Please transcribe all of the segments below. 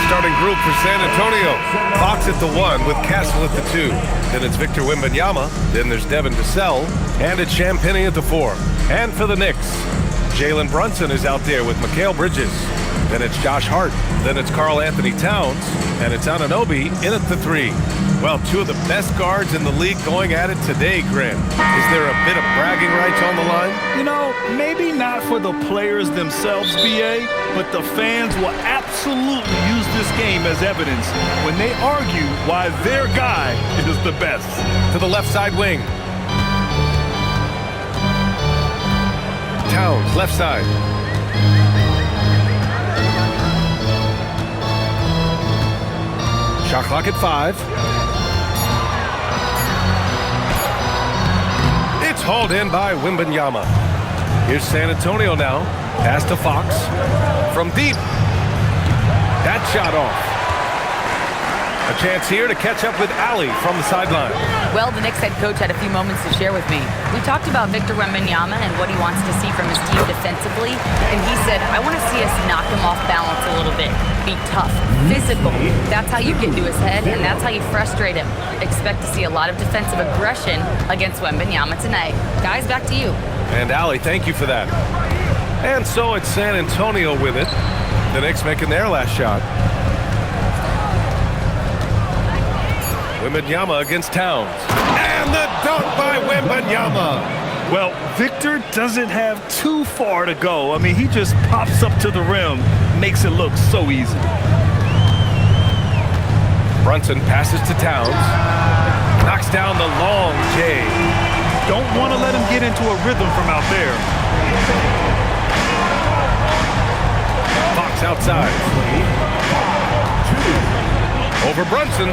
starting group for San Antonio. Fox at the 1 with Castle at the 2. Then it's Victor Wembanyama. Then there's Devin Vassell. And it's Champagnie at the 4. And for the Knicks, Jalen Brunson is out there with Mikal Bridges. Then it's Josh Hart. Then it's Karl Anthony Towns. And it's Anunoby in at the 3. Well, two of the best guards in the league going at it today, Grant. Is there a bit of bragging rights on the line? You know, maybe not for the players themselves, BA, but the fans will absolutely use this game as evidence when they argue why their guy is the best. To the left side wing. Towns, left side. Shot clock at 5. It's hauled in by Wembanyama. Here's San Antonio now. Pass to Fox. From deep. That shot off. A chance here to catch up with Ali from the sideline. Well, the Knicks head coach had a few moments to share with me. We talked about Victor Wembanyama and what he wants to see from his team defensively, and he said, I want to see us knock him off balance a little bit. Be tough, physical. That's how you get into his head, and that's how you frustrate him. Expect to see a lot of defensive aggression against Wembanyama tonight. Guys, back to you. And Ali, thank you for that. And so it's San Antonio with it. The Knicks making their last shot. Wembanyama against Towns. And the dunk by Wembanyama. Well, Victor doesn't have too far to go. I mean, he just pops up to the rim, makes it look so easy. Brunson passes to Towns. Knocks down the long J. Don't want to let him get into a rhythm from out there. Fox outside. Over Brunson.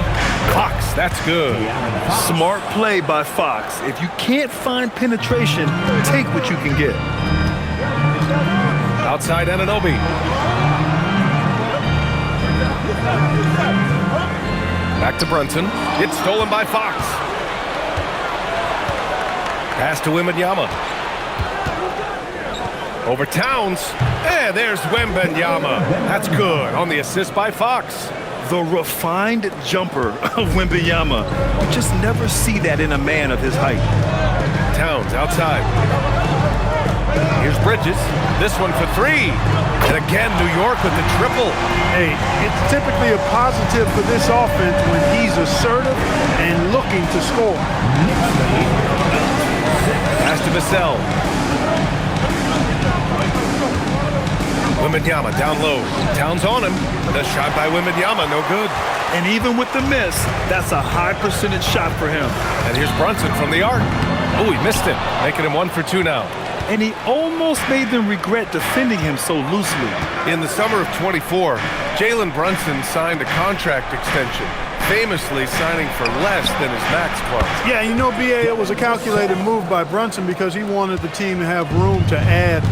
Fox, that's good. Smart play by Fox. If you can't find penetration, take what you can get. Outside Anunoby. Back to Brunson. It's stolen by Fox. Pass to Wembanyama. Over Towns. And there's Wembanyama. That's good on the assist by Fox. The refined jumper of Wembanyama. You just never see that in a man of his height. Towns outside. Here's Bridges. This one for 3. And again, New York with the triple. Hey, it's typically a positive for this offense when he's assertive and looking to score. Pass to Vassell. Wembanyama down low. Towns on him. The shot by Wembanyama, no good. And even with the miss, that's a high percentage shot for him. And here's Brunson from the arc. Oh, he missed it, making him 1 for 2 now. And he almost made them regret defending him so loosely. In the summer of 24, Jalen Brunson signed a contract extension, famously signing for less than his max clause. Yeah, you know, BA, it was a calculated move by Brunson because he wanted the team to have room to add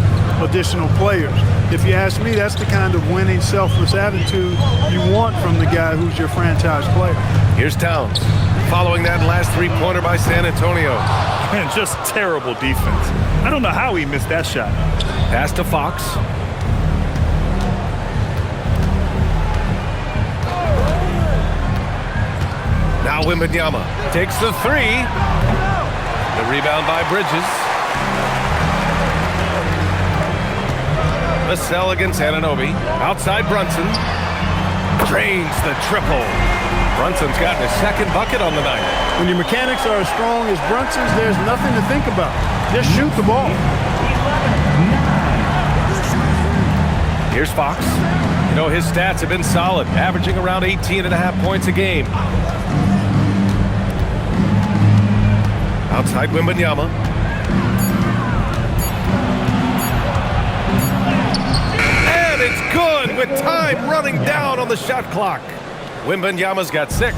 additional players. If you ask me, that's the kind of winning, selfless attitude you want from the guy who's your franchise player. Here's Towns, following that last three-pointer by San Antonio. And just terrible defense. I don't know how he missed that shot. Pass to Fox. Now Wembanyama takes the 3. The rebound by Bridges. Vassell against Anunoby. Outside Brunson. Drains the triple. Brunson's gotten his second bucket on the night. When your mechanics are as strong as Brunson's, there's nothing to think about. Just shoot the ball. Here's Fox. You know, his stats have been solid, averaging around 18.5 points a game. Outside Wembanyama. And it's good with time running down on the shot clock. Wembanyama's got 6.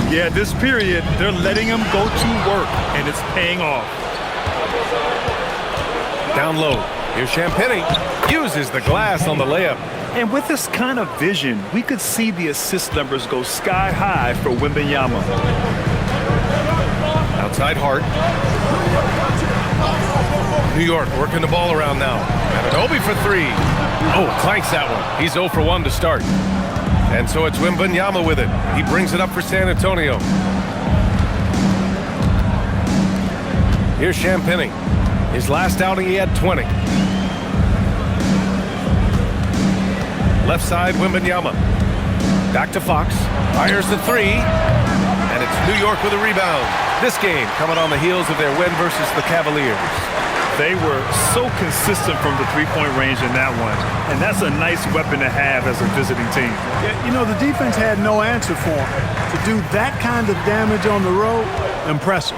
Yeah, this period, they're letting him go to work, and it's paying off. Down low. Here's Champagnie. Uses the glass on the layup. And with this kind of vision, we could see the assist numbers go sky high for Wembanyama. Outside Hart. New York working the ball around now. Anunoby for 3. Oh, clanks that one. He's 0 for 1 to start. And so it's Wembanyama with it. He brings it up for San Antonio. Here's Champagnie. His last outing, he had 20. Left side, Wembanyama. Back to Fox. Fires the three. And it's New York with a rebound. This game coming on the heels of their win versus the Cavaliers. They were so consistent from the three-point range in that one. And that's a nice weapon to have as a visiting team. Yeah, you know, the defense had no answer for him. To do that kind of damage on the road, impressive.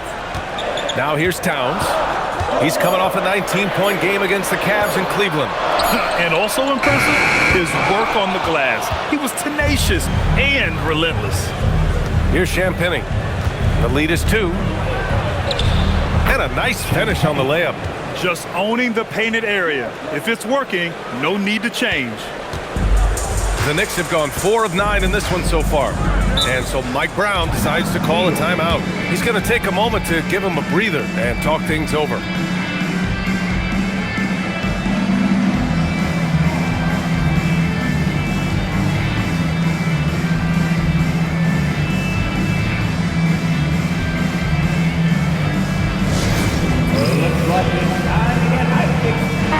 Now here's Towns. He's coming off a 19-point game against the Cavs in Cleveland. And also impressive, his work on the glass. He was tenacious and relentless. Here's Champagnie. The lead is 2. And a nice finish on the layup. Just owning the painted area. If it's working, no need to change. The Knicks have gone 4 of 9 in this one so far. And so Mike Brown decides to call a timeout. He's going to take a moment to give him a breather and talk things over.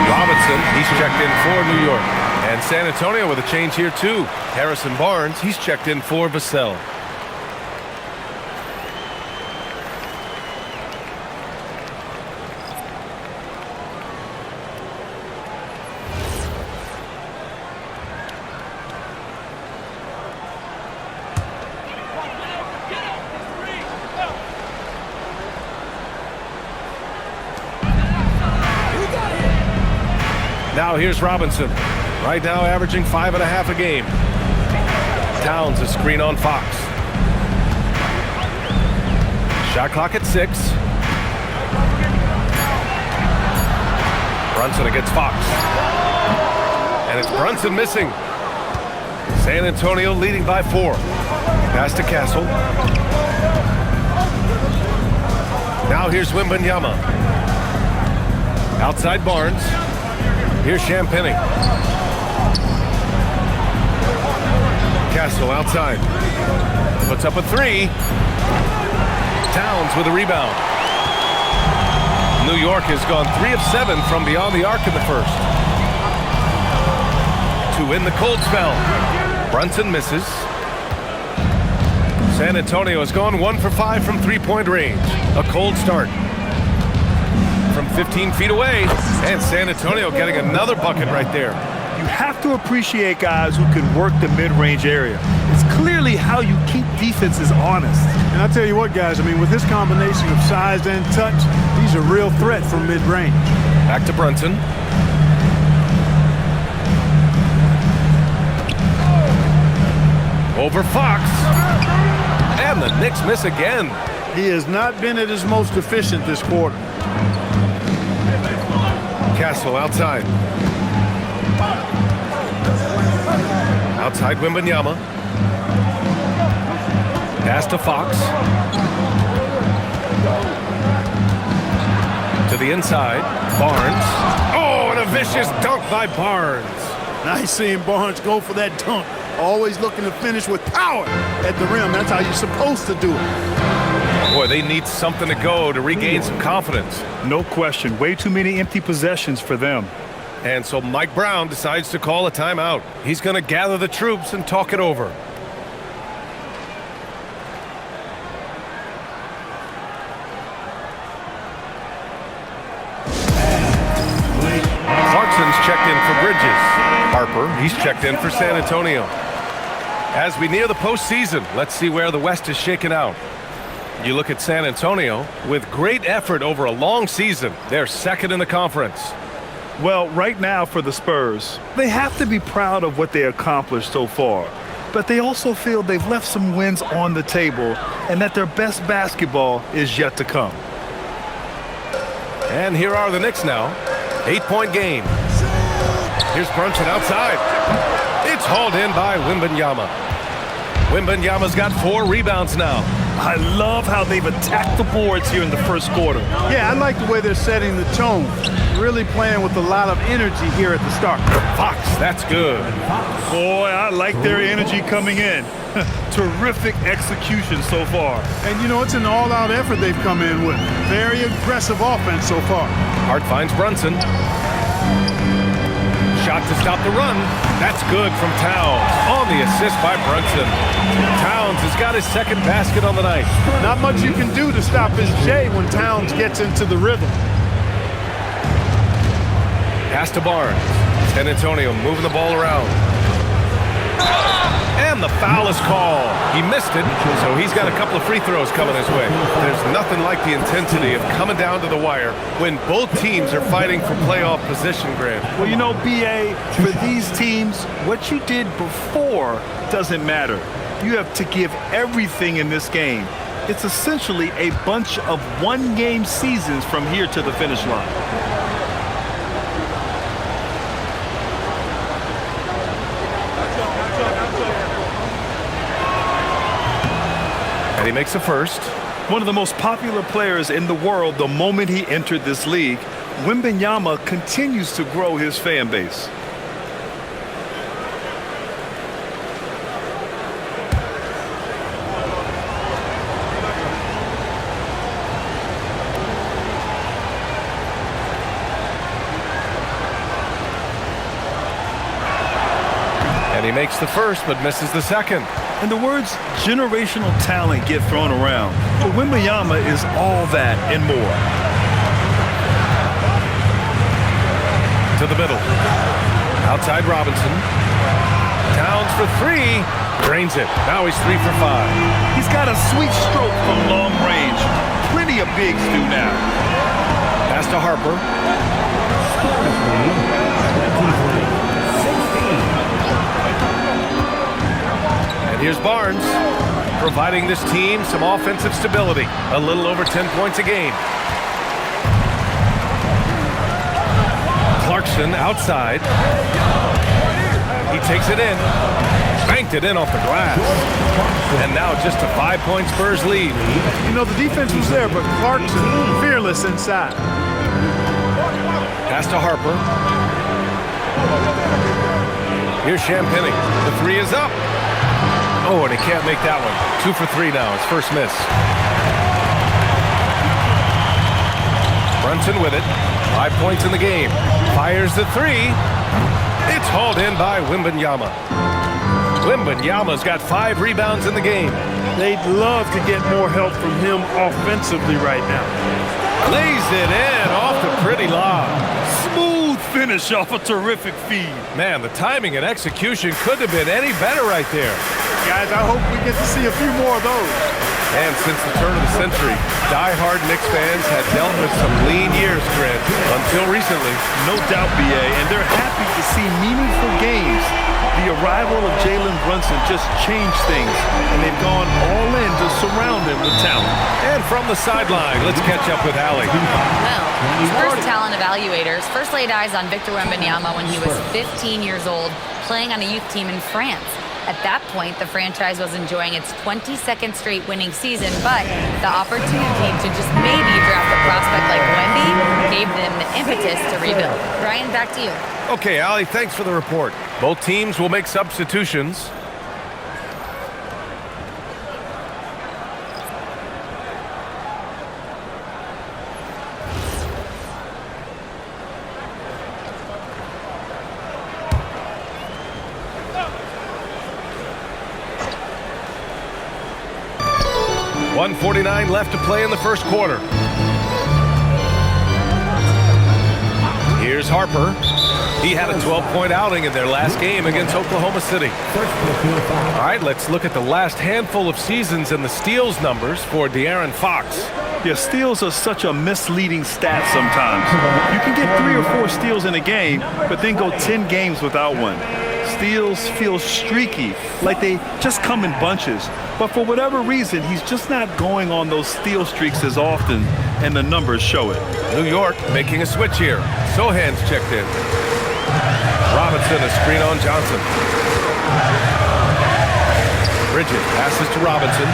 Robinson, he's checked in for New York. And San Antonio with a change here too. Harrison Barnes, he's checked in for Vassell. Now here's Robinson. Right now averaging 5.5 a game. Towns a screen on Fox. Shot clock at 6. Brunson against Fox. And it's Brunson missing. San Antonio leading by 4. Pass to Castle. Now here's Wembanyama. Outside Barnes. Here's Champagnie. Castle outside. Puts up a 3. Towns with a rebound. New York has gone 3 of 7 from beyond the arc in the first. To win the cold spell. Brunson misses. San Antonio has gone 1 for 5 from three-point range. A cold start. From 15 feet away, and San Antonio getting another bucket right there. You have to appreciate guys who can work the mid-range area. It's clearly how you keep defenses honest. And I'll tell you what, guys, I mean, with his combination of size and touch, he's a real threat from mid-range. Back to Brunson. Over Fox. And the Knicks miss again. He has not been at his most efficient this quarter. Castle outside. Outside Wembanyama. Pass to Fox. To the inside. Barnes. Oh, and a vicious dunk by Barnes. Nice seeing Barnes go for that dunk. Always looking to finish with power at the rim. That's how you're supposed to do it. Boy, they need something to go to regain some confidence. No question. Way too many empty possessions for them. And so Mike Brown decides to call a timeout. He's going to gather the troops and talk it over. Clarkson's checked in for Bridges. Harper, he's checked in for San Antonio. As we near the postseason, let's see where the West is shaken out. You look at San Antonio, with great effort over a long season, they're second in the conference. Well, right now for the Spurs, they have to be proud of what they accomplished so far. But they also feel they've left some wins on the table and that their best basketball is yet to come. And here are the Knicks now. 8-point game. Here's Brunson outside. It's hauled in by Wembanyama. Wembanyama's got 4 rebounds now. I love how they've attacked the boards here in the first quarter. Yeah, I like the way they're setting the tone. Really playing with a lot of energy here at the start. Fox, that's good. Boy, I like their energy coming in. Terrific execution so far. And, you know, it's an all-out effort they've come in with. Very aggressive offense so far. Hart finds Brunson. Shot to stop the run. That's good from Towns. On the assist by Brunson. Towns has got his second basket on the night. Not much you can do to stop his J when Towns gets into the rhythm. Pass to Barnes. San Antonio moving the ball around. And the foul is called. He missed it, so he's got a couple of free throws coming his way. There's nothing like the intensity of coming down to the wire when both teams are fighting for playoff position, Grant. Well, you know, B.A., for these teams, what you did before doesn't matter. You have to give everything in this game. It's essentially a bunch of one-game seasons from here to the finish line. And he makes the first. One of the most popular players in the world the moment he entered this league, Wembanyama continues to grow his fan base. And he makes the first but misses the second. And the words generational talent get thrown around, but Wembanyama is all that and more. To the middle. Outside Robinson. Towns for three. Drains it. Now he's 3 for 5. He's got a sweet stroke from long range. Plenty of bigs do now. Pass to Harper. Here's Barnes, providing this team some offensive stability. A little over 10 points a game. Clarkson outside. He takes it in. Banked it in off the glass. And now just a 5-point Spurs lead. You know, the defense was there, but Clarkson fearless inside. Pass to Harper. Here's Champagnie. The three is up. Oh, and he can't make that one. 2 for 3 now, his first miss. Brunson with it. 5 points in the game. Fires the three. It's hauled in by Wembanyama. Wembanyama's got 5 rebounds in the game. They'd love to get more help from him offensively right now. Lays it in off the pretty lob. Smooth finish off a terrific feed. Man, the timing and execution couldn't have been any better right there. Guys, I hope we get to see a few more of those. And since the turn of the century, die-hard Knicks fans had dealt with some lean years, Grant, until recently. No doubt, B.A., and they're happy to see meaningful games. The arrival of Jalen Brunson just changed things, and they've gone all in to surround him with talent. And from the sideline, let's catch up with Allie. Well, Spurs talent evaluators first laid eyes on Victor Wembanyama when he was 15 years old, playing on a youth team in France. At that point, the franchise was enjoying its 22nd straight winning season, but the opportunity to just maybe draft a prospect like Wemby gave them the impetus to rebuild. Brian, back to you. Okay, Allie, thanks for the report. Both teams will make substitutions. .149 left to play in the first quarter. Here's Harper. He had a 12-point outing in their last game against Oklahoma City. All right, let's look at the last handful of seasons and the steals numbers for De'Aaron Fox. Yeah, steals are such a misleading stat sometimes. You can get 3 or 4 steals in a game, but then go 10 games without one. Steals feel streaky, like they just come in bunches. But for whatever reason, he's just not going on those steal streaks as often, and the numbers show it. New York making a switch here. Sohan's checked in. Robinson, a screen on Johnson. Bridges passes to Robinson.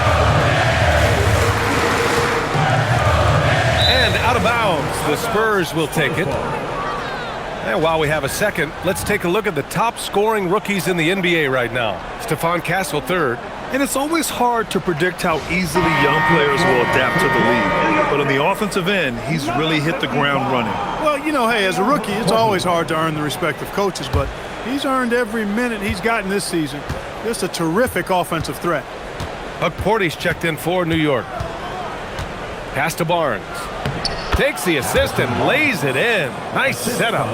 Out of bounds. The Spurs will take it. And while we have a second, let's take a look at the top scoring rookies in the NBA right now. Stephon Castle third. And it's always hard to predict how easily young players will adapt to the league. But on the offensive end, he's really hit the ground running. Well, you know, hey, as a rookie, it's always hard to earn the respect of coaches, but he's earned every minute he's gotten this season. Just a terrific offensive threat. Huck Porty's checked in for New York. Pass to Barnes. Takes the assist and lays it in. Nice setup.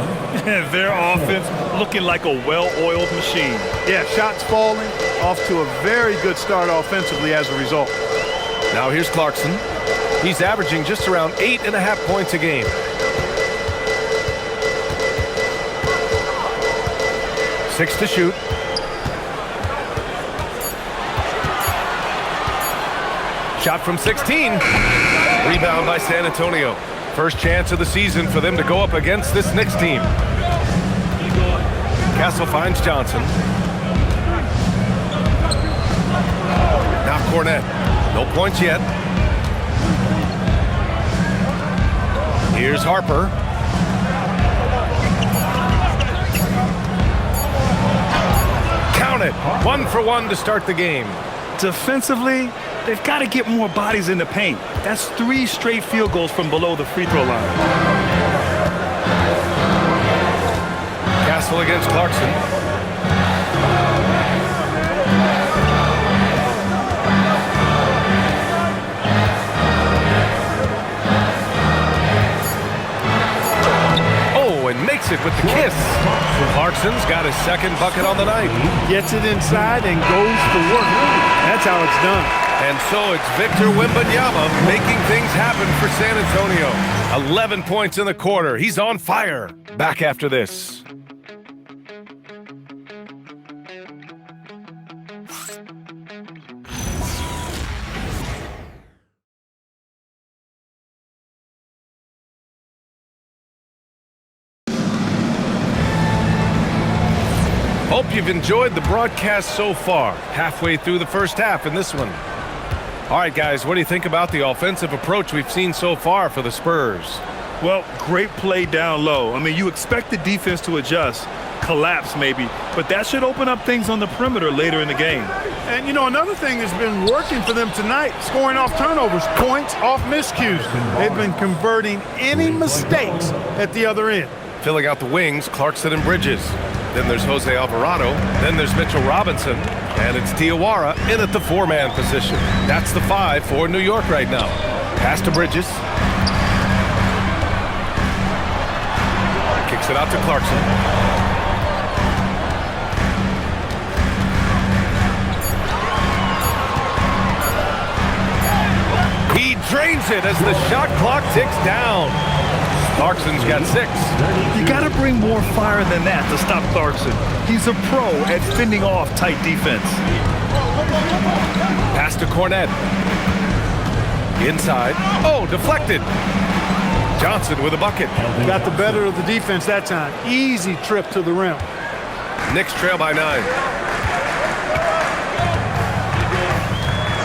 And their offense looking like a well-oiled machine. Yeah, shots falling, off to a very good start offensively as a result. Now here's Clarkson. He's averaging just around 8.5 points a game. Six to shoot. Shot from 16. Rebound by San Antonio. First chance of the season for them to go up against this Knicks team. Castle finds Johnson. Now Cornette. No points yet. Here's Harper. Count it. 1 for 1 to start the game. Defensively, they've got to get more bodies in the paint. That's 3 straight field goals from below the free throw line. Castle against Clarkson. Oh, and makes it with the kiss. Clarkson's got his second bucket on the night. Gets it inside and goes to work. That's how it's done. And so it's Victor Wembanyama making things happen for San Antonio. 11 points in the quarter. He's on fire. Back after this. Hope you've enjoyed the broadcast so far. Halfway through the first half in this one. All right, guys, what do you think about the offensive approach we've seen so far for the Spurs? Well, great play down low. I mean, you expect the defense to adjust, collapse maybe, but that should open up things on the perimeter later in the game. And, you know, another thing that's been working for them tonight, scoring off turnovers, points off miscues. They've been converting any mistakes at the other end. Filling out the wings, Clarkson and Bridges. Then there's Jose Alvarado. Then there's Mitchell Robinson. And it's Diawara in at the 4-man position. That's the 5 for New York right now. Pass to Bridges. Kicks it out to Clarkson. He drains it as the shot clock ticks down. Clarkson's got 6. You got to bring more fire than that to stop Clarkson. He's a pro at fending off tight defense. Pass to Cornette. Inside. Oh, deflected. Johnson with a bucket. Got the better of the defense that time. Easy trip to the rim. Knicks trail by 9.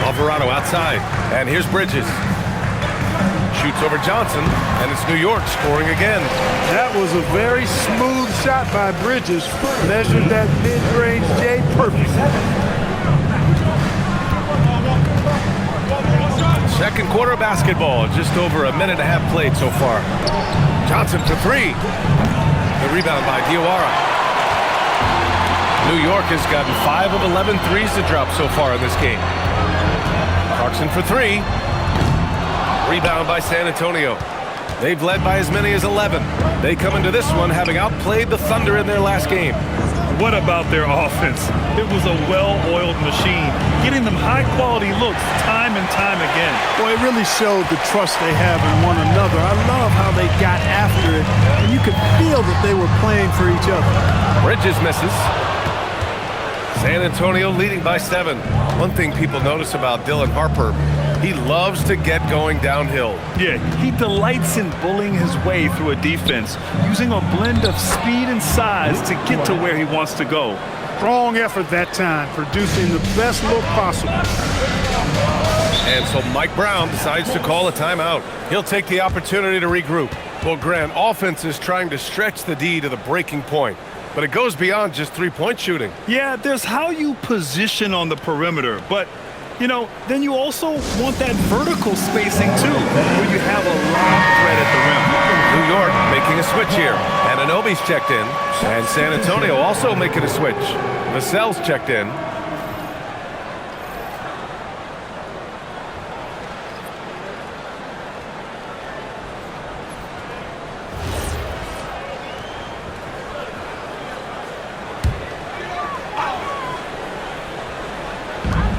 Alvarado outside. And here's Bridges. Shoots over Johnson, and it's New York scoring again. That was a very smooth shot by Bridges. Measured that mid-range J perfect. Second quarter of basketball, just over a minute and a half played so far. Johnson for 3. The rebound by Diawara. New York has gotten 5 of 11 threes to drop so far in this game. Clarkson for 3. Rebound by San Antonio. They've led by as many as 11. They come into this one having outplayed the Thunder in their last game. What about their offense? It was a well-oiled machine, getting them high-quality looks time and time again. Boy, it really showed the trust they have in one another. I love how they got after it, and you could feel that they were playing for each other. Bridges misses. San Antonio leading by 7. One thing people notice about Dylan Harper, he loves to get going downhill. Yeah, he delights in bullying his way through a defense, using a blend of speed and size to get to where he wants to go. Strong effort that time, producing the best look possible. And so Mike Brown decides to call a timeout. He'll take the opportunity to regroup. Well, Grant, offense is trying to stretch the D to the breaking point, but it goes beyond just three-point shooting. Yeah, there's how you position on the perimeter, but you know, then you also want that vertical spacing too, where you have a long threat at the rim. New York making a switch here. Anunoby's checked in, and San Antonio also making a switch. Vassell's checked in.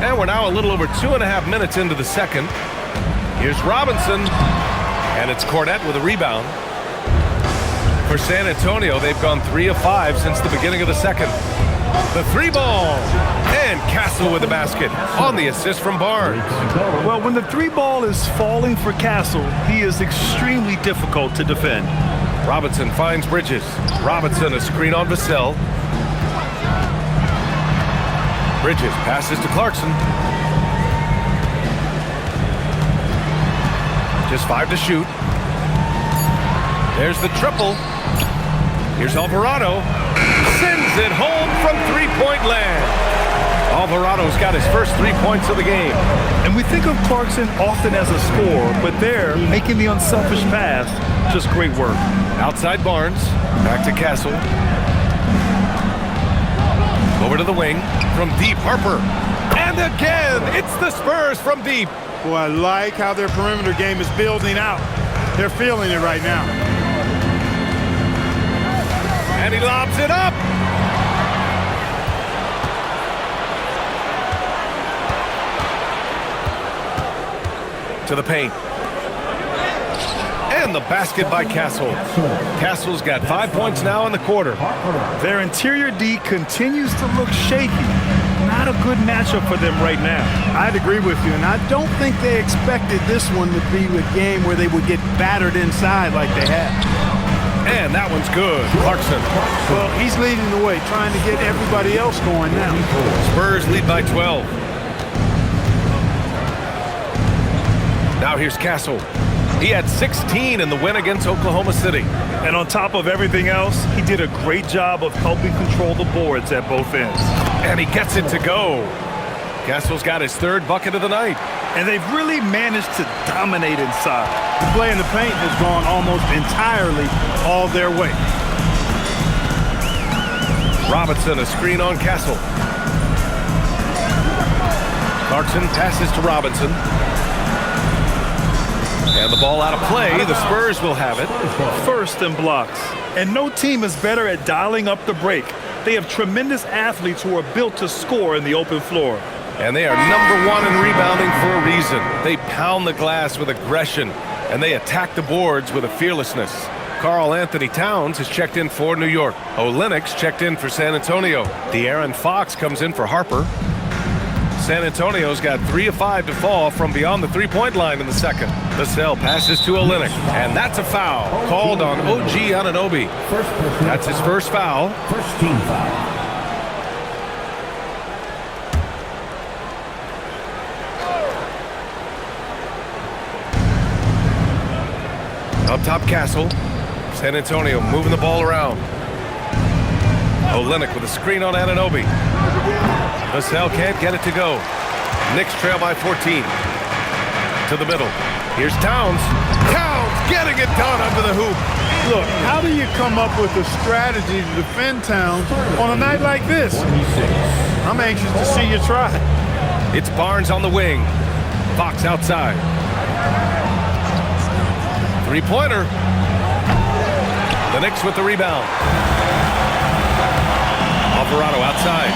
And we're now a little over 2.5 minutes into the second. Here's Robinson, and it's Cornette with a rebound. For San Antonio, they've gone 3 of 5 since the beginning of the second. The three ball, and Castle with the basket on the assist from Barnes. Well, when the three ball is falling for Castle, he is extremely difficult to defend. Robinson finds Bridges. Robinson, a screen on Vassell. Bridges passes to Clarkson. Just 5 to shoot. There's the triple. Here's Alvarado. Sends it home from three-point land. Alvarado's got his first 3 points of the game. And we think of Clarkson often as a scorer, but there, making the unselfish pass, just great work. Outside Barnes. Back to Castle. Over to the wing from deep, Harper. And again, it's the Spurs from deep. Boy, I like how their perimeter game is building out. They're feeling it right now. And he lobs it up. To the paint. And the basket by Castle. Castle's got 5 points now in the quarter. Their interior D continues to look shaky. Not a good matchup for them right now. I'd agree with you, and I don't think they expected this one to be a game where they would get battered inside like they have. And that one's good. Clarkson. Well, he's leading the way, trying to get everybody else going now. Spurs lead by 12. Now here's Castle. He had 16 in the win against Oklahoma City. And on top of everything else, he did a great job of helping control the boards at both ends. And he gets it to go. Castle's got his third bucket of the night. And they've really managed to dominate inside. The play in the paint has gone almost entirely all their way. Robinson, a screen on Castle. Clarkson passes to Robinson. And the ball out of play. The Spurs will have it. First in blocks. And no team is better at dialing up the break. They have tremendous athletes who are built to score in the open floor. And they are #1 in rebounding for a reason. They pound the glass with aggression, and they attack the boards with a fearlessness. Karl Anthony Towns has checked in for New York. Olenek's checked in for San Antonio. De'Aaron Fox comes in for Harper. San Antonio's got 3 of 5 to fall from beyond the three-point line in the second. Vassell passes to Olenek, and that's a foul called on OG Anunoby. That's his first foul. First team foul. Up top, Castle. San Antonio moving the ball around. Olenek with a screen on Anunoby. Vassell can't get it to go. Knicks trail by 14. To the middle. Here's Towns. Towns getting it done under the hoop. Look, how do you come up with a strategy to defend Towns on a night like this? I'm anxious to see you try. It's Barnes on the wing. Fox outside. Three-pointer. The Knicks with the rebound. Alvarado outside.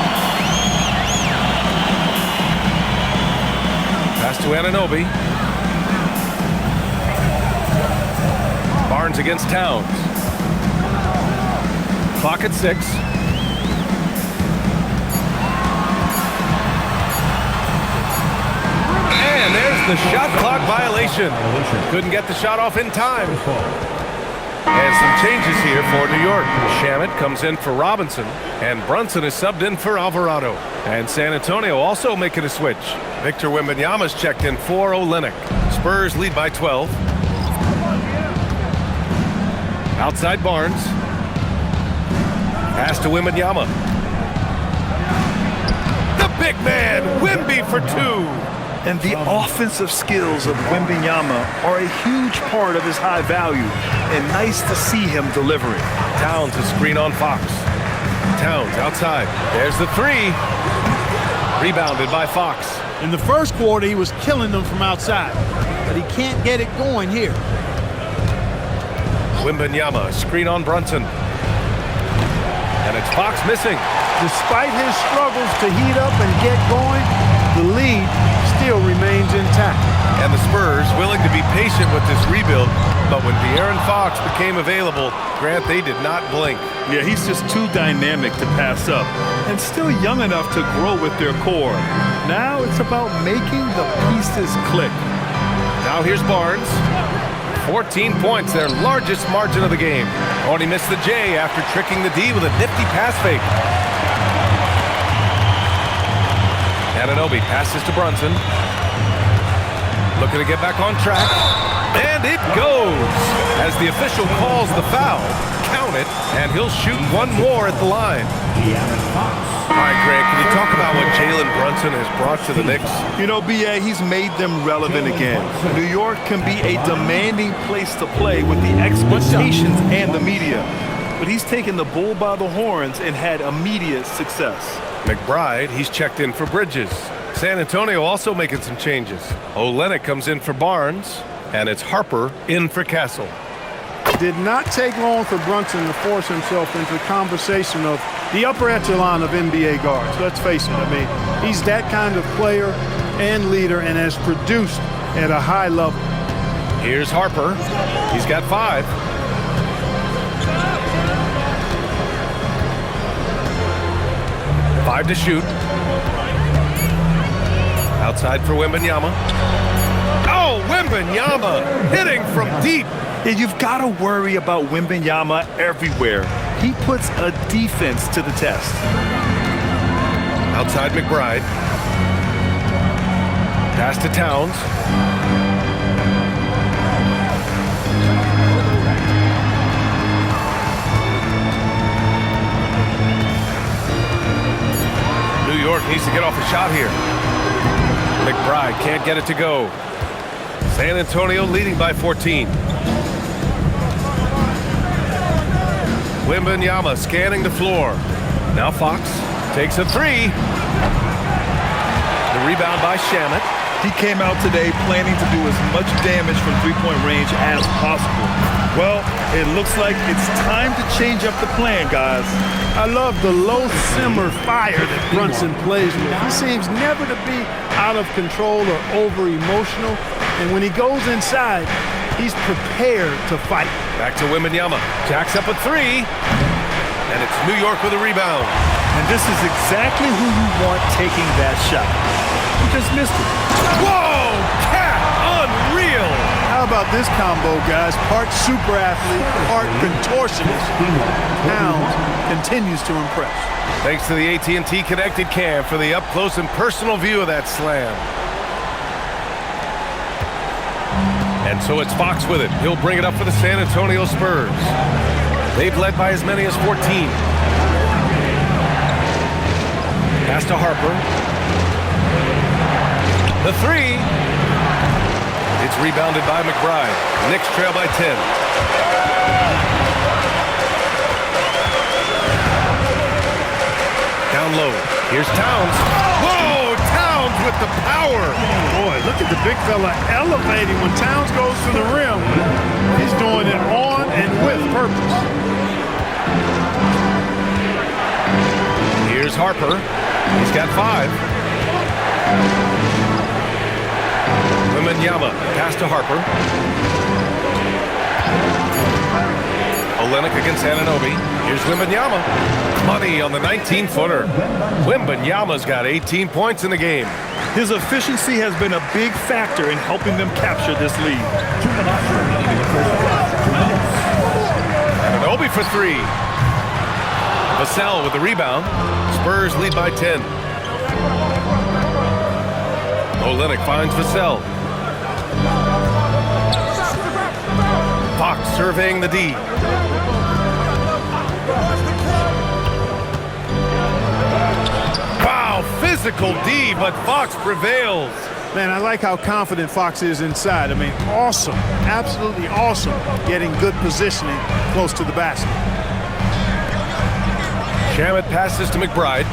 Pass to Anunoby. Barnes against Towns. Clock at 6. And there's the shot clock violation. Couldn't get the shot off in time. And some changes here for New York. Shamet comes in for Robinson, and Brunson is subbed in for Alvarado. And San Antonio also making a switch. Victor Wembanyama's checked in for Olynyk. Spurs lead by 12. Outside Barnes. Pass to Wembanyama. The big man, Wemby for two. And the offensive skills of Wembanyama are a huge part of his high value, and nice to see him delivering. Towns is screen on Fox. Towns outside. There's the three. Rebounded by Fox. In the first quarter, he was killing them from outside, but he can't get it going here. Wembanyama, screen on Brunson. And it's Fox missing. Despite his struggles to heat up and get going, the lead still remains intact. And the Spurs willing to be patient with this rebuild, but when De'Aaron Fox became available, Grant, they did not blink. Yeah, he's just too dynamic to pass up, and still young enough to grow with their core. Now it's about making the pieces click. Now here's Barnes. 14 points, their largest margin of the game. Only missed the J after tricking the D with a nifty pass fake. Anunoby passes to Brunson. Looking to get back on track. And it goes! As the official calls the foul, count it, and he'll shoot one more at the line. All right, Greg, can you talk about what Jalen Brunson has brought to the Knicks? You know, B.A., he's made them relevant again. New York can be a demanding place to play with the expectations and the media. But he's taken the bull by the horns and had immediate success. McBride, he's checked in for Bridges. San Antonio also making some changes. Olynyk comes in for Barnes, and it's Harper in for Castle. Did not take long for Brunson to force himself into the conversation of the upper echelon of NBA guards. Let's face it, I mean, he's that kind of player and leader and has produced at a high level. Here's Harper. He's got 5. Five to shoot. Outside for Wembanyama. Oh, Wembanyama hitting from deep. And you've got to worry about Wembanyama everywhere. He puts a defense to the test. Outside McBride. Pass to Towns. New York needs to get off a shot here. McBride can't get it to go. San Antonio leading by 14. Wembanyama scanning the floor. Now Fox takes a 3. The rebound by Shamet. He came out today planning to do as much damage from three-point range as possible. Well, it looks like it's time to change up the plan, guys. I love the low simmer fire that Brunson plays with. He seems never to be out of control or over emotional. And when he goes inside, he's prepared to fight. Back to Wembanyama. Jacks up a 3. And it's New York with a rebound. And this is exactly who you want taking that shot. He just missed it. Whoa! Cat! Unreal! How about this combo, guys? Part super athlete, part contortionist. Towns continues to impress. Thanks to the AT&T Connected Cam for the up-close and personal view of that slam. And so it's Fox with it. He'll bring it up for the San Antonio Spurs. They've led by as many as 14. Pass to Harper. The 3. It's rebounded by McBride. Knicks trail by 10. Down low. Here's Towns. Whoa! Towns with the power. Boy, look at the big fella elevating when Towns goes to the rim. He's doing it on and with purpose. Here's Harper. He's got 5. Wembanyama, pass to Harper. Olynyk against Anunoby. Here's Wembanyama. Money on the 19-footer. Wembanyama's got 18 points in the game. His efficiency has been a big factor in helping them capture this lead. Anunoby for three. Vassell with the rebound. Spurs lead by 10. Olynyk finds Vassell. Fox surveying the D. Wow, physical D, but Fox prevails. Man, I like how confident Fox is inside. I mean, awesome, absolutely awesome, getting good positioning close to the basket. Shamet passes to McBride.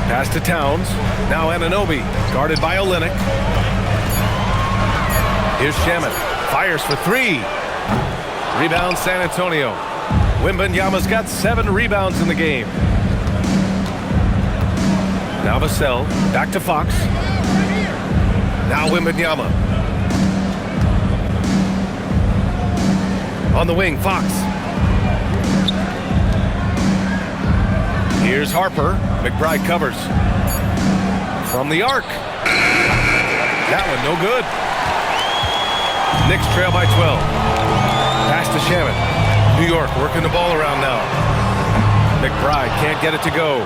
Pass to Towns. Now Anunoby, guarded by Olynyk. Here's Shamet. Fires for three. Rebound San Antonio. Wembanyama's got 7 rebounds in the game. Now Vassell, back to Fox. Now Wembanyama. On the wing, Fox. Here's Harper. McBride covers. From the arc. That one no good. Knicks trail by 12. Pass to Shamet. New York working the ball around now. McBride can't get it to go.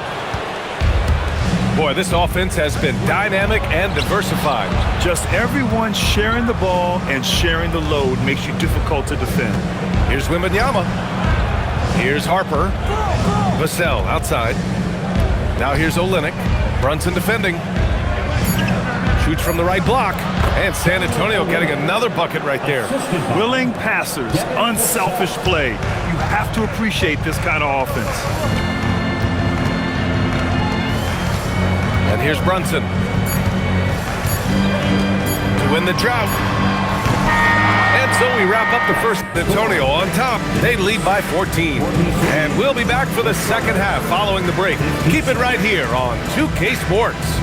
Boy, this offense has been dynamic and diversified. Just everyone sharing the ball and sharing the load makes you difficult to defend. Here's Wembanyama. Here's Harper. Vassell outside. Now here's Olynyk. Brunson defending. Shoots from the right block. And San Antonio getting another bucket right there. Willing passers, unselfish play. You have to appreciate this kind of offense. And here's Brunson. To win the drought. And so we wrap up the first. Antonio on top. They lead by 14. And we'll be back for the second half following the break. Keep it right here on 2K Sports.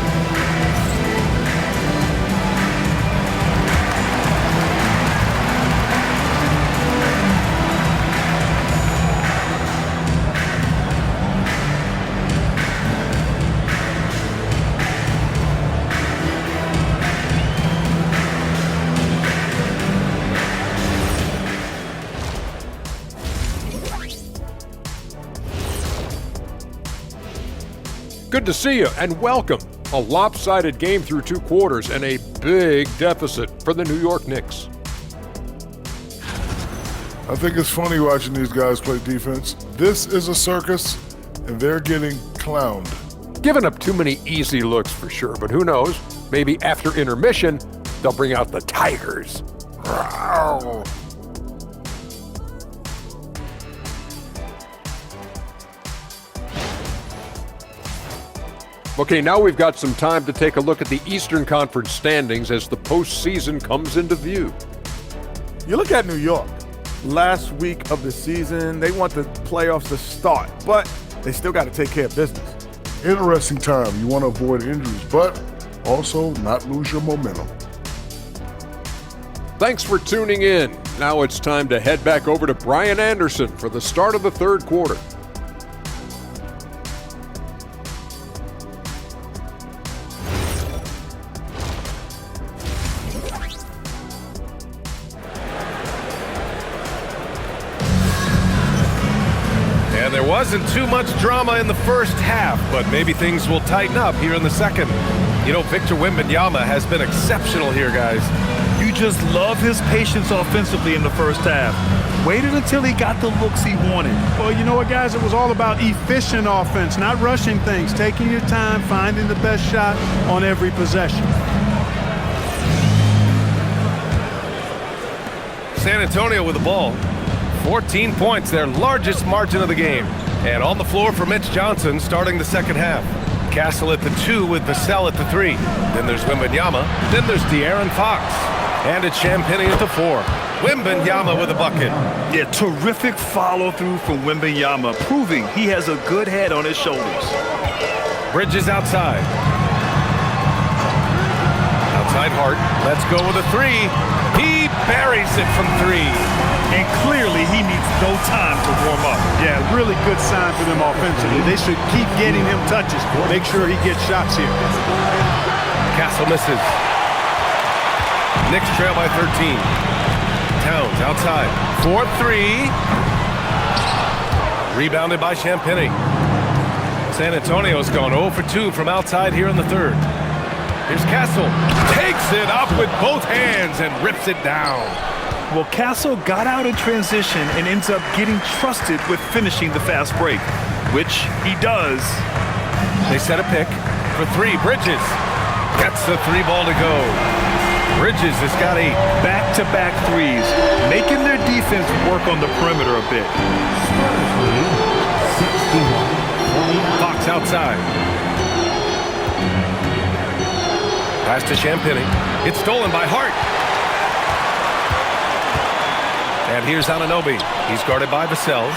Good to see you and welcome. A lopsided game through 2 quarters and a big deficit for the New York Knicks. I think it's funny watching these guys play defense. This is a circus, and they're getting clowned. Giving up too many easy looks for sure, but who knows? Maybe after intermission, they'll bring out the Tigers. Rawr. Okay, now we've got some time to take a look at the Eastern Conference standings as the postseason comes into view. You look at New York. Last week of the season, they want the playoffs to start, but they still got to take care of business. Interesting time. You want to avoid injuries, but also not lose your momentum. Thanks for tuning in. Now it's time to head back over to Brian Anderson for the start of the third quarter. And there wasn't too much drama in the first half, but maybe things will tighten up here in the second. You know, Victor Wembanyama has been exceptional here, guys. You just love his patience offensively in the first half. Waited until he got the looks he wanted. Well, you know what, guys? It was all about efficient offense, not rushing things, taking your time, finding the best shot on every possession. San Antonio with the ball. 14 points, their largest margin of the game. And on the floor for Mitch Johnson starting the second half. Castle at the 2 with Vassell at the 3. Then there's Wembanyama. Then there's De'Aaron Fox. And it's Champagnie at the 4. Wembanyama with a bucket. Yeah, terrific follow-through from Wembanyama, proving he has a good head on his shoulders. Bridges outside. Outside Hart. Let's go with a 3. He buries it from 3. And clearly he needs no time to warm up. Yeah, really good sign for them offensively. They should keep getting him touches. Make sure he gets shots here. Castle misses. Knicks trail by 13. Towns outside. 4-3. Rebounded by Champagny. San Antonio's gone 0 for 2 from outside here in the third. Here's Castle. Takes it up with both hands and rips it down. Well, Castle got out in transition and ends up getting trusted with finishing the fast break, which he does. They set a pick for 3. Bridges gets the 3 ball to go. Bridges has got 8. Back-to-back threes, making their defense work on the perimeter a bit. Fox outside. Pass to Champagny. It's stolen by Hart. And here's Anunoby. He's guarded by Vassell.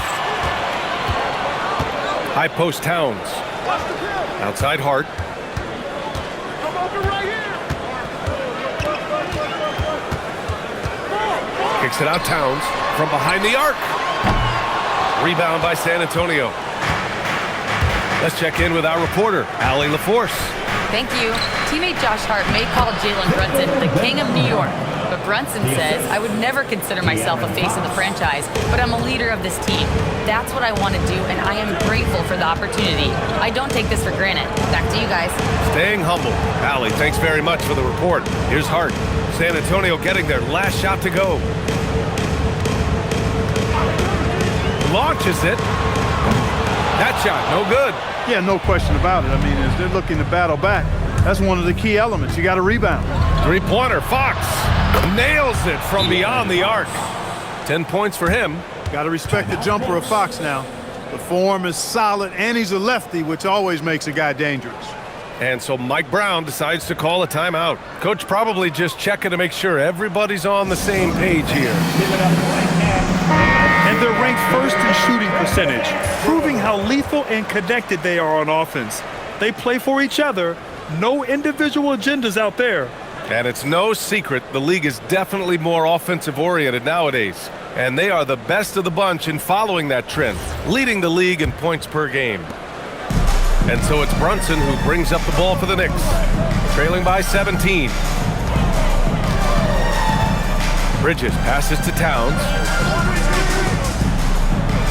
High post Towns. Outside Hart. Kicks it out Towns from behind the arc. Rebound by San Antonio. Let's check in with our reporter, Allie LaForce. Thank you. Teammate Josh Hart may call Jalen Brunson the king of New York, but Brunson says, I would never consider myself a face of the franchise, but I'm a leader of this team. That's what I want to do, and I am grateful for the opportunity. I don't take this for granted. Back to you guys. Staying humble. Allie, thanks very much for the report. Here's Hart. San Antonio getting their last shot to go. Launches it. That shot, no good. Yeah, no question about it. I mean, as they're looking to battle back, that's one of the key elements. You got to rebound. 3-pointer, Fox nails it from beyond the arc. 10 points for him. Got to respect the jumper of Fox now. The form is solid, and he's a lefty, which always makes a guy dangerous. And so Mike Brown decides to call a timeout. Coach probably just checking to make sure everybody's on the same page here. And they're ranked first in shooting percentage, proving how lethal and connected they are on offense. They play for each other. No individual agendas out there. And it's no secret the league is definitely more offensive-oriented nowadays. And they are the best of the bunch in following that trend, leading the league in points per game. And so it's Brunson who brings up the ball for the Knicks, trailing by 17. Bridges passes to Towns.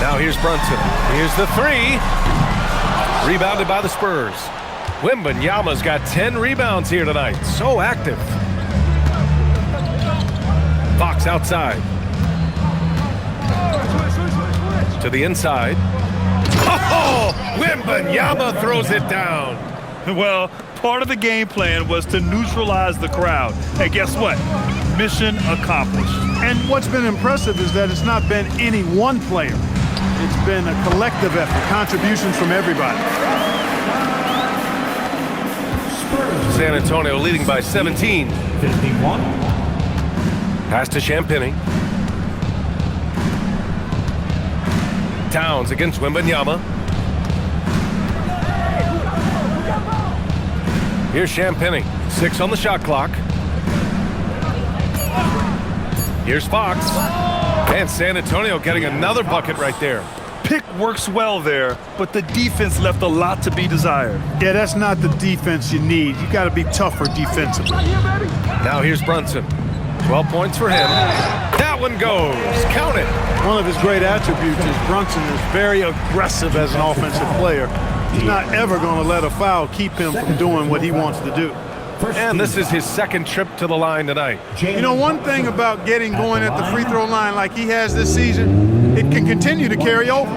Now here's Brunson. Here's the 3. Rebounded by the Spurs. Wembanyama's got 10 rebounds here tonight. So active. Fox outside. To the inside. Oh! Wembanyama throws it down. Well, part of the game plan was to neutralize the crowd. And guess what? Mission accomplished. And what's been impressive is that it's not been any one player. It's been a collective effort, contributions from everybody. San Antonio leading by 17. 51. Pass to Champagny. Towns against Wembanyama. Here's Champagny. 6 on the shot clock. Here's Fox. And San Antonio getting another bucket right there. Pick works well there, but the defense left a lot to be desired. Yeah, that's not the defense you need. You got to be tougher defensively. Now here's Brunson. 12 points for him. That one goes. Count it. One of his great attributes is Brunson is very aggressive as an offensive player. He's not ever going to let a foul keep him from doing what he wants to do. And this is his second trip to the line tonight. You know, one thing about getting going at the free throw line like he has this season, it can continue to carry over.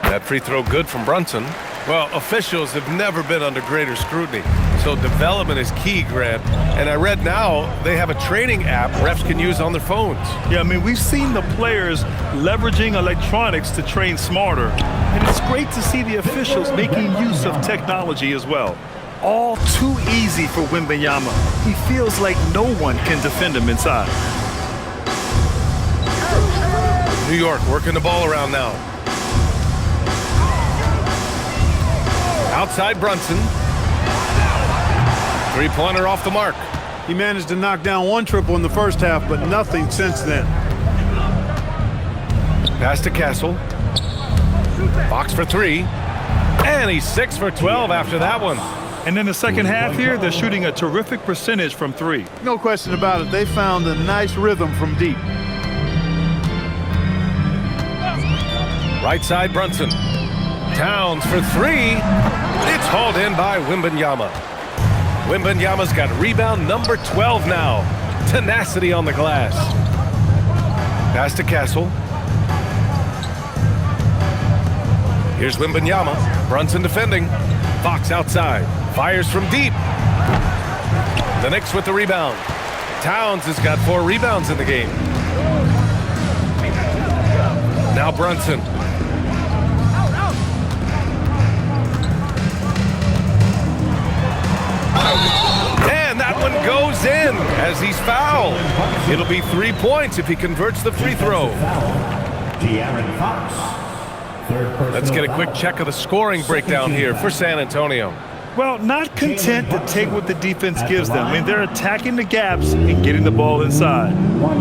That free throw good from Brunson. Well, officials have never been under greater scrutiny. So development is key, Grant. And I read now they have a training app refs can use on their phones. Yeah, I mean, we've seen the players leveraging electronics to train smarter. And it's great to see the officials making use of technology as well. All too easy for Wembanyama. He feels like no one can defend him inside. New York working the ball around now. Outside Brunson. Three-pointer off the mark. He managed to knock down one triple in the first half, but nothing since then. Pass to Castle. Fox for three. And he's 6 for 12 after that one. And in the second half here, they're shooting a terrific percentage from three. No question about it. They found a nice rhythm from deep. Right side, Brunson. Towns for three. It's hauled in by Wembanyama. Wembanyama's got rebound number 12 now. Tenacity on the glass. Pass to Castle. Here's Wembanyama. Brunson defending. Fox outside. Fires from deep. The Knicks with the rebound. Towns has got 4 rebounds in the game. Now Brunson. And that one goes in as he's fouled. It'll be 3 points if he converts the free throw. Let's get a quick check of the scoring breakdown here for San Antonio. Well, not content to take what the defense gives them. I mean, they're attacking the gaps and getting the ball inside.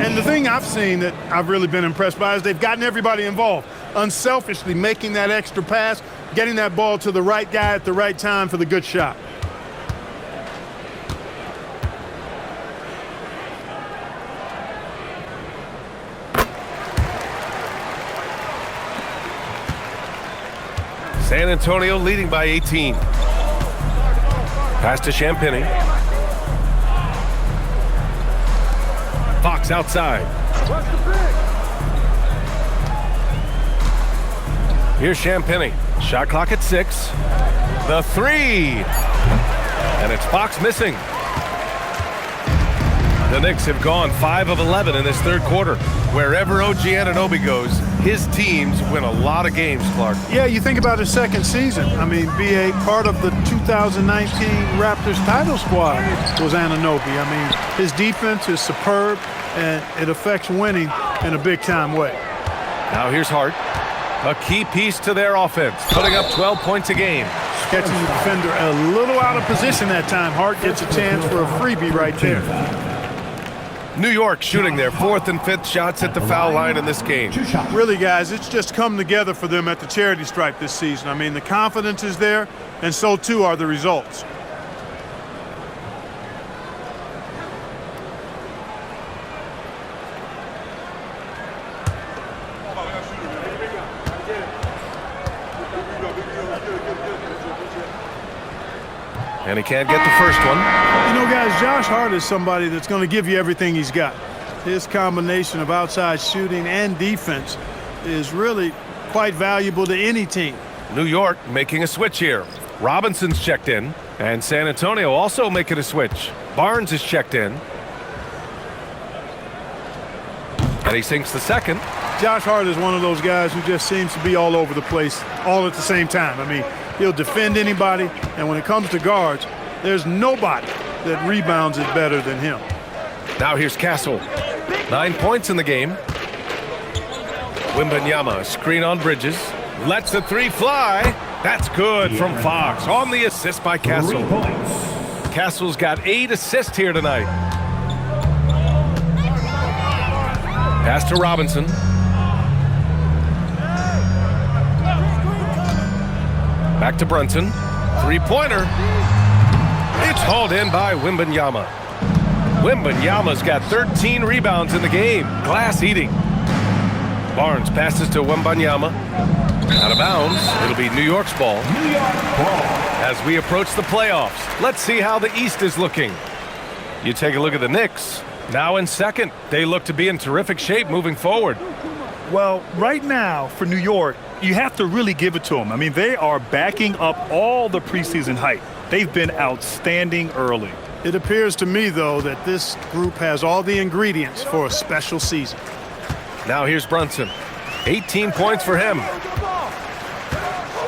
And the thing I've seen that I've really been impressed by is they've gotten everybody involved, unselfishly making that extra pass, getting that ball to the right guy at the right time for the good shot. San Antonio leading by 18. Pass to Champagnie. Fox outside. Here's Champagnie. Shot clock at 6. The three. And it's Fox missing. The Knicks have gone 5 of 11 in this third quarter. Wherever OG Anunoby goes, his teams win a lot of games, Clark. Yeah, you think about his second season. I mean, be a part of the 2019 Raptors title squad was Anunoby. I mean, his defense is superb, and it affects winning in a big-time way. Now here's Hart, a key piece to their offense, putting up 12 points a game. Catching the defender a little out of position that time. Hart gets a chance for a freebie right there. New York shooting their 4th and 5th shots at the foul line in this game. Really, guys, it's just come together for them at the charity stripe this season. I mean, the confidence is there, and so too are the results. And he can't get the first one. You know, guys, Josh Hart is somebody that's going to give you everything he's got. His combination of outside shooting and defense is really quite valuable to any team. New York making a switch here. Robinson's checked in, and San Antonio also making a switch. Barnes is checked in. And he sinks the second. Josh Hart is one of those guys who just seems to be all over the place all at the same time. I mean, he'll defend anybody, and when it comes to guards, there's nobody that rebounds it better than him. Now here's Castle. 9 points in the game. Wembanyama, screen on Bridges. Lets the three fly. That's good from Fox on the assist by Castle. Castle's got 8 assists here tonight. Pass to Robinson. Back to Brunson. Three-pointer. It's hauled in by Wembanyama. Wembanyama's got 13 rebounds in the game. Glass eating. Barnes passes to Wembanyama. Out of bounds. It'll be New York's ball. As we approach the playoffs, let's see how the East is looking. You take a look at the Knicks. Now in second. They look to be in terrific shape moving forward. Well, right now for New York, you have to really give it to them. I mean, they are backing up all the preseason hype. They've been outstanding early. It appears to me, though, that this group has all the ingredients for a special season. Now here's Brunson. 18 points for him.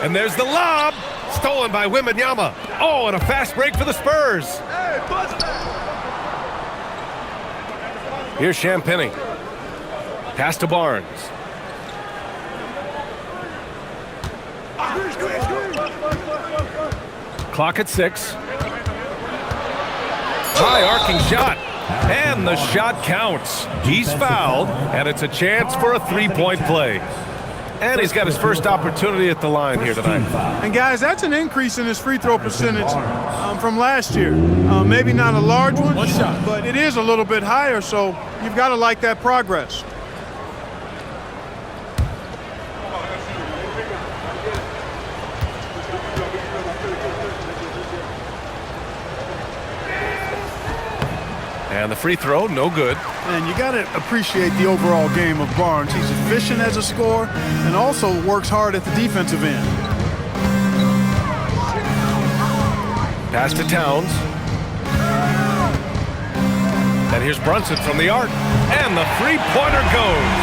And there's the lob. Stolen by Wembanyama. Oh, and a fast break for the Spurs. Here's Champagnie. Pass to Barnes. Clock at 6. High arcing shot. And the shot counts. He's fouled, and it's a chance for a three-point play. And he's got his first opportunity at the line here tonight. And guys, that's an increase in his free throw percentage from last year. Maybe not a large one, but it is a little bit higher, so you've got to like that progress. And the free throw, no good. And you got to appreciate the overall game of Barnes. He's efficient as a scorer and also works hard at the defensive end. Pass to Towns. And here's Brunson from the arc. And the three-pointer goes.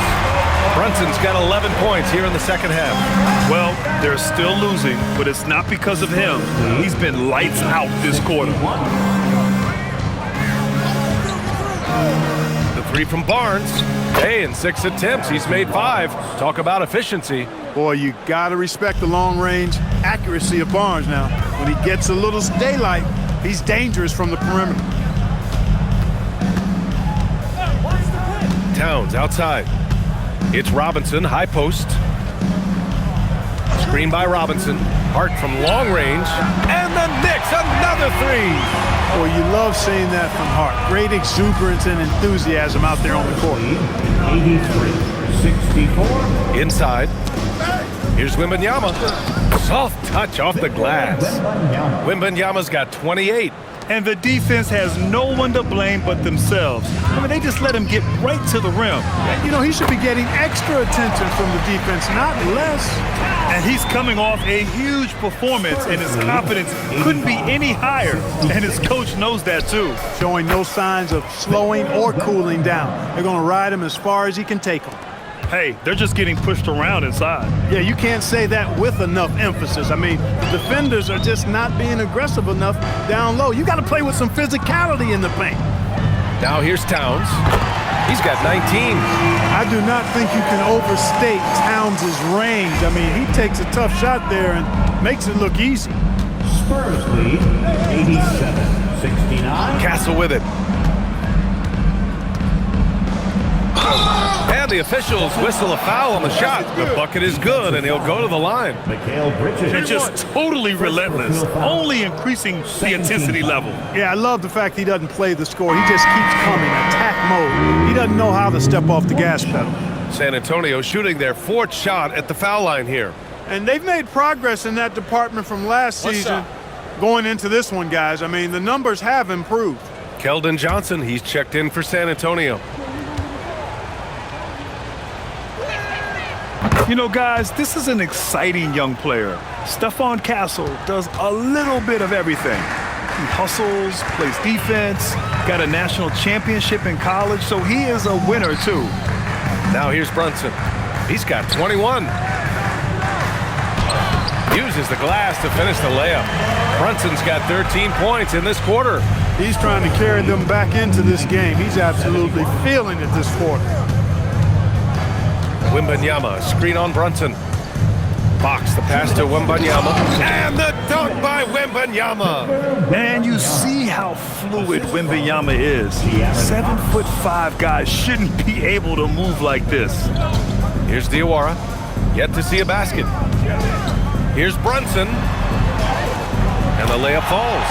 Brunson's got 11 points here in the second half. Well, they're still losing, but it's not because of him. He's been lights out this quarter. The three from Barnes. Hey, in 6 attempts, he's made 5. Talk about efficiency. Boy, you got to respect the long-range accuracy of Barnes now. When he gets a little daylight, he's dangerous from the perimeter. Towns outside. It's Robinson, high post. Screen by Robinson. Hart from long range. And the Knicks, another 3. Boy, you love seeing that from Hart. Great exuberance and enthusiasm out there on the court. 83-64. Inside. Here's Wembanyama. Soft touch off the glass. Wembanyama's got 28. And the defense has no one to blame but themselves. I mean, they just let him get right to the rim. You know, he should be getting extra attention from the defense, not less. And he's coming off a huge performance, and his confidence couldn't be any higher. And his coach knows that, too. Showing no signs of slowing or cooling down. They're going to ride him as far as he can take him. Hey, they're just getting pushed around inside. Yeah, you can't say that with enough emphasis. I mean, the defenders are just not being aggressive enough down low. You got to play with some physicality in the paint. Now here's Towns. He's got 19. I do not think you can overstate Towns' range. I mean, he takes a tough shot there and makes it look easy. Spurs lead 87-69. Castle with it. And the officials whistle a foul on the shot. The bucket is good, and he'll go to the line. They're just totally relentless, only increasing the intensity level. Yeah, I love the fact he doesn't play the score. He just keeps coming, attack mode. He doesn't know how to step off the gas pedal. San Antonio shooting their 4th shot at the foul line here. And they've made progress in that department from last season going into this one, guys. I mean, the numbers have improved. Keldon Johnson, he's checked in for San Antonio. You know, guys, this is an exciting young player. Stephon Castle does a little bit of everything. He hustles, plays defense, got a national championship in college, so he is a winner, too. Now here's Brunson. He's got 21. Uses the glass to finish the layup. Brunson's got 13 points in this quarter. He's trying to carry them back into this game. He's absolutely feeling it this quarter. Wembanyama, screen on Brunson. Fox, the pass to Wembanyama. And the dunk by Wembanyama. And you see how fluid Wembanyama is. 7'5" guys shouldn't be able to move like this. Here's Diawara. Yet to see a basket. Here's Brunson. And the layup falls.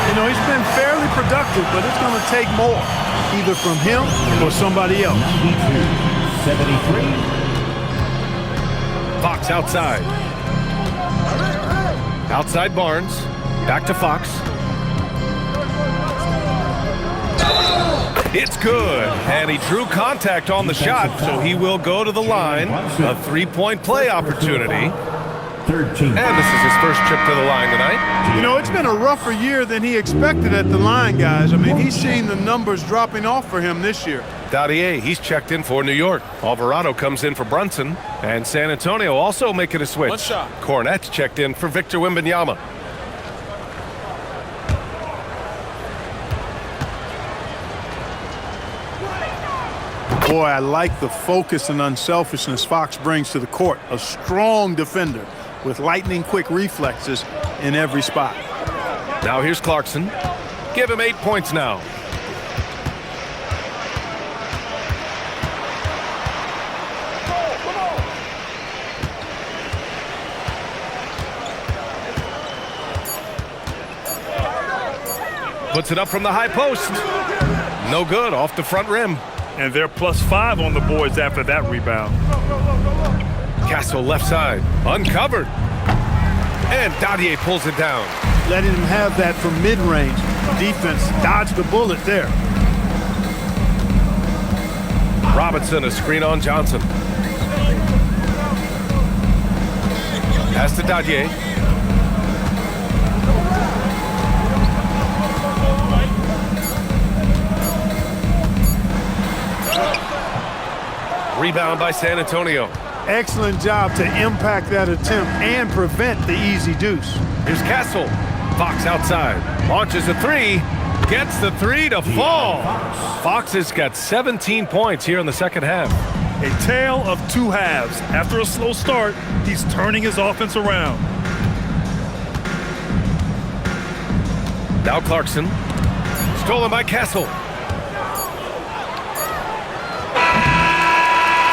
You know, he's been fairly productive, but it's going to take more, either from him or somebody else. 73. Fox outside. Outside Barnes. Back to Fox. It's good. And he drew contact on the shot, so he will go to the line. A 3-point play opportunity. 13. And this is his first trip to the line tonight. You know, it's been a rougher year than he expected at the line, guys. I mean, he's seen the numbers dropping off for him this year. Dadier, he's checked in for New York. Alvarado comes in for Brunson. And San Antonio also making a switch. Cornette's checked in for Victor Wembanyama. Boy, I like the focus and unselfishness Fox brings to the court. A strong defender with lightning-quick reflexes in every spot. Now here's Clarkson. Give him 8 points now. puts it up from the high post. No good, off the front rim. And they're +5 on the boards after that rebound. Castle left side, uncovered. And Dadier pulls it down. Letting him have that from mid-range. Defense dodged the bullet there. Robinson, a screen on Johnson. Pass to Dadier. Rebound by San Antonio. Excellent job to impact that attempt and prevent the easy deuce. Here's Castle. Fox outside. Launches a three. Gets the three to fall. Fox has got 17 points here in the second half. A tale of two halves. After a slow start, he's turning his offense around. Now Clarkson. Stolen by Castle.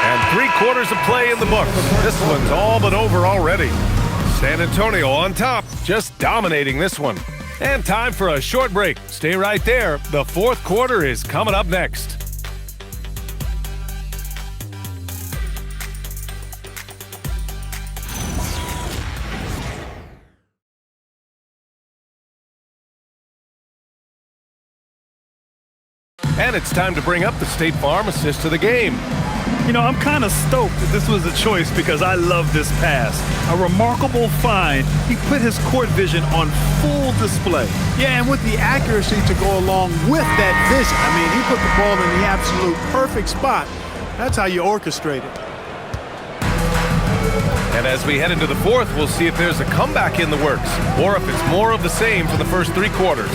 And 3/4 of play in the books. This one's all but over already. San Antonio on top, just dominating this one. And time for a short break. Stay right there. The fourth quarter is coming up next. And it's time to bring up the State Farm assist of the game. You know, I'm kind of stoked that this was a choice because I love this pass. A remarkable find. He put his court vision on full display. Yeah, and with the accuracy to go along with that vision. I mean, he put the ball in the absolute perfect spot. That's how you orchestrate it. And as we head into the fourth, we'll see if there's a comeback in the works or if it's more of the same for the first 3 quarters.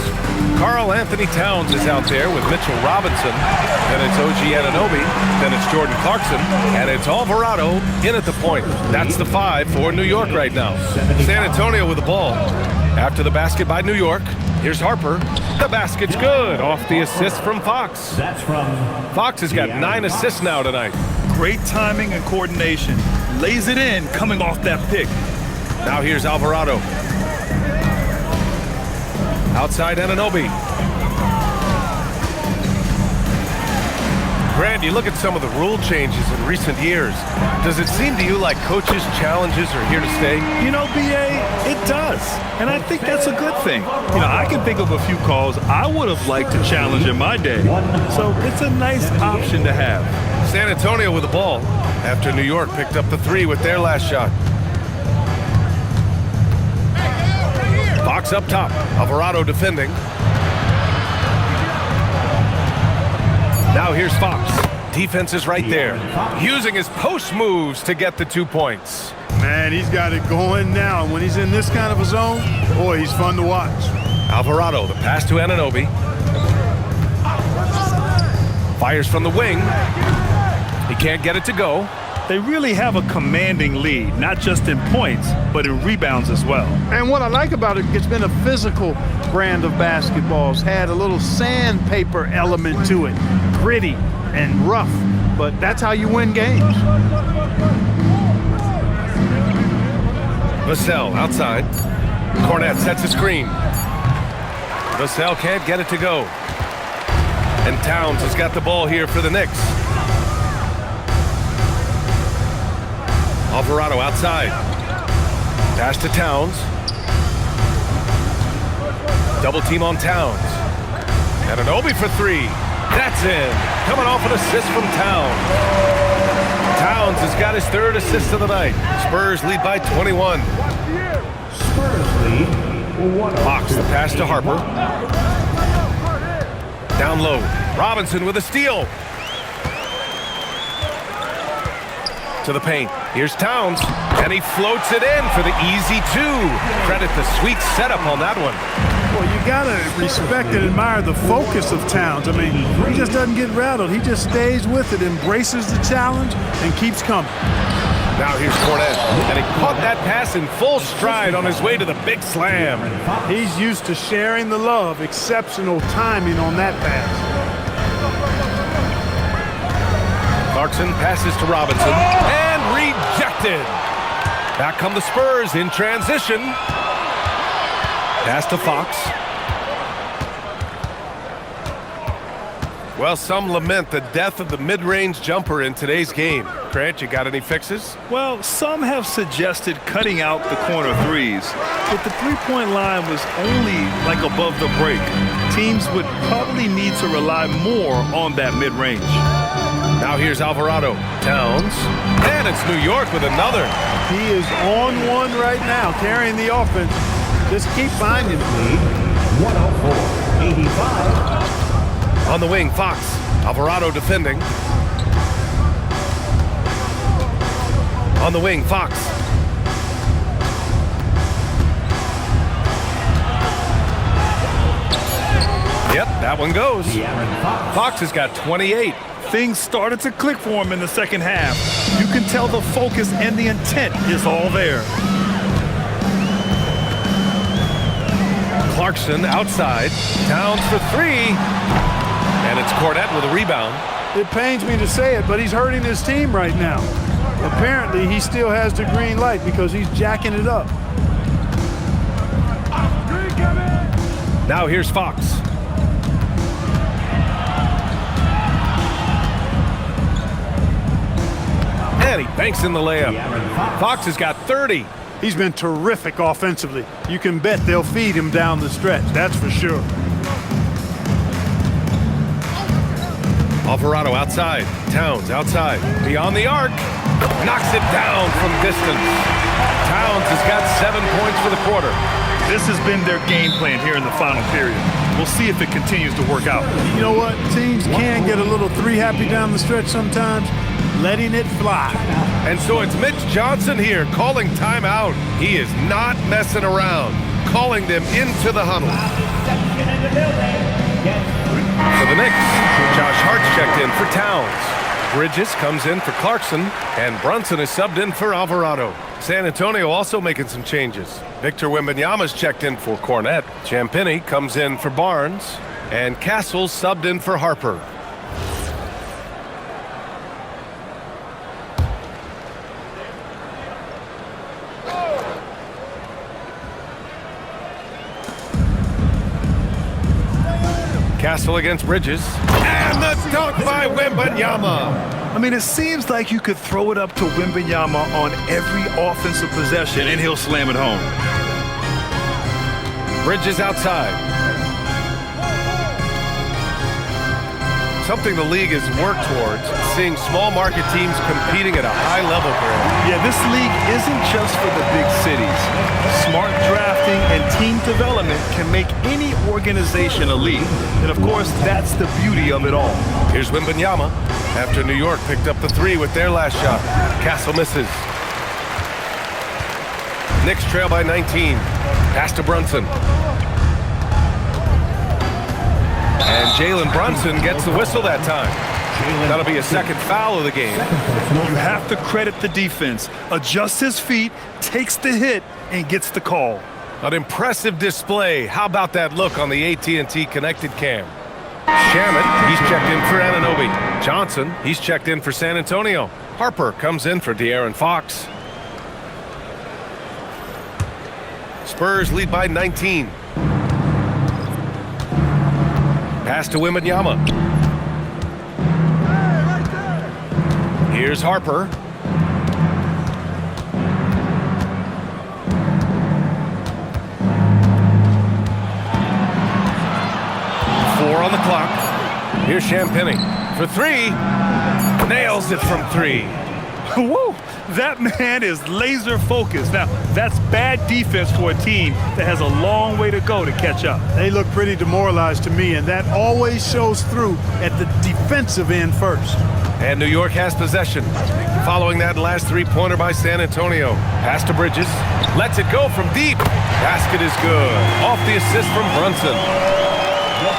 Karl Anthony Towns is out there with Mitchell Robinson. Then it's OG Anunoby. Then it's Jordan Clarkson. And it's Alvarado in at the point. That's the 5 for New York right now. San Antonio with the ball. After the basket by New York, here's Harper. The basket's good off the assist from Fox. That's from Fox has got 9 assists now tonight. Great timing and coordination. Lays it in coming off that pick. Now here's Alvarado. Outside Anunoby. Grant, you look at some of the rule changes in recent years. Does it seem to you like coaches' challenges are here to stay? You know, B.A., it does. And I think that's a good thing. You know, I can think of a few calls I would have liked to challenge in my day. So it's a nice option to have. San Antonio with the ball after New York picked up the 3 with their last shot. Fox up top. Alvarado defending. Now here's Fox. Defense is right there. Using his post moves to get the 2 points. Man, he's got it going now. And when he's in this kind of a zone, boy, he's fun to watch. Alvarado, the pass to Anunoby. Fires from the wing. He can't get it to go. They really have a commanding lead, not just in points, but in rebounds as well. And what I like about it, it's been a physical brand of basketballs. Had a little sandpaper element to it. Gritty and rough, but that's how you win games. Vassell outside. Cornette sets a screen. Vassell can't get it to go. And Towns has got the ball here for the Knicks. Alvarado outside. Pass to Towns. Double team on Towns. Anunoby for 3. That's in. Coming off an assist from Towns. Towns has got his 3rd assist of the night. Spurs lead by 21. Spurs lead. Fox the pass to Harper. Down low. Robinson with a steal. To the paint. Here's Towns. And he floats it in for the easy 2. Credit the sweet setup on that one. Well, you got to respect and admire the focus of Towns. I mean, he just doesn't get rattled. He just stays with it, embraces the challenge, and keeps coming. Now here's Cornette. And he caught that pass in full stride on his way to the big slam. He's used to sharing the love. Exceptional timing on that pass. Clarkson passes to Robinson. And rejected. Back come the Spurs in transition. Pass to Fox. Well, some lament the death of the mid-range jumper in today's game. Grant, you got any fixes? Well, some have suggested cutting out the corner threes, but the three-point line was only like above the break. Teams would probably need to rely more on that mid-range. Now here's Alvarado. Towns. And it's New York with another. He is on one right now, carrying the offense. Just keep finding him. 104-85. On the wing, Fox. Alvarado defending. On the wing, Fox. Yep, that one goes. Fox has got 28. Things started to click for him in the second half. You can tell the focus and the intent is all there. Clarkson outside. Towns for three. And it's Cornette with a rebound. It pains me to say it, but he's hurting his team right now. Apparently, he still has the green light because he's jacking it up. Now here's Fox. And he banks in the layup. Fox has got 30. He's been terrific offensively. You can bet they'll feed him down the stretch, that's for sure. Alvarado outside. Towns outside. Beyond the arc. Knocks it down from distance. Towns has got 7 points for the quarter. This has been their game plan here in the final period. We'll see if it continues to work out. You know what? Teams can get a little three-happy down the stretch sometimes, letting it fly. And so it's Mitch Johnson here calling timeout. He is not messing around. Calling them into the huddle. For the Knicks, Josh Hart's checked in for Towns. Bridges comes in for Clarkson, and Brunson is subbed in for Alvarado. San Antonio also making some changes. Victor Wembanyama's checked in for Cornette. Champagnie comes in for Barnes, and Castle's subbed in for Harper. Castle against Bridges. And the dunk by Wembanyama. I mean, it seems like you could throw it up to Wembanyama on every offensive possession, and he'll slam it home. Bridges outside. Something the league has worked towards, seeing small market teams competing at a high level, Grant. Yeah, this league isn't just for the big cities. Smart drafting and team development can make any organization elite. And of course, that's the beauty of it all. Here's Wembanyama after New York picked up the three with their last shot. Castle misses. Knicks trail by 19. Pass to Brunson. And Jalen Brunson gets the whistle that time. That'll be a second foul of the game. You have to credit the defense. Adjusts his feet, takes the hit, and gets the call. An impressive display. How about that look on the AT&T connected cam? Shamet, he's checked in for Anunoby. Johnson, he's checked in for San Antonio. Harper comes in for De'Aaron Fox. Spurs lead by 19. Pass to Wembanyama. Here's Harper. Four on the clock. Here's Champagnie for three. Nails it from three. Woo! That man is laser focused. Now, that's bad defense for a team that has a long way to go to catch up. They look pretty demoralized to me, and that always shows through at the defensive end first. And New York has possession. Following that last three-pointer by San Antonio. Pass to Bridges. Lets it go from deep. Basket is good. Off the assist from Brunson.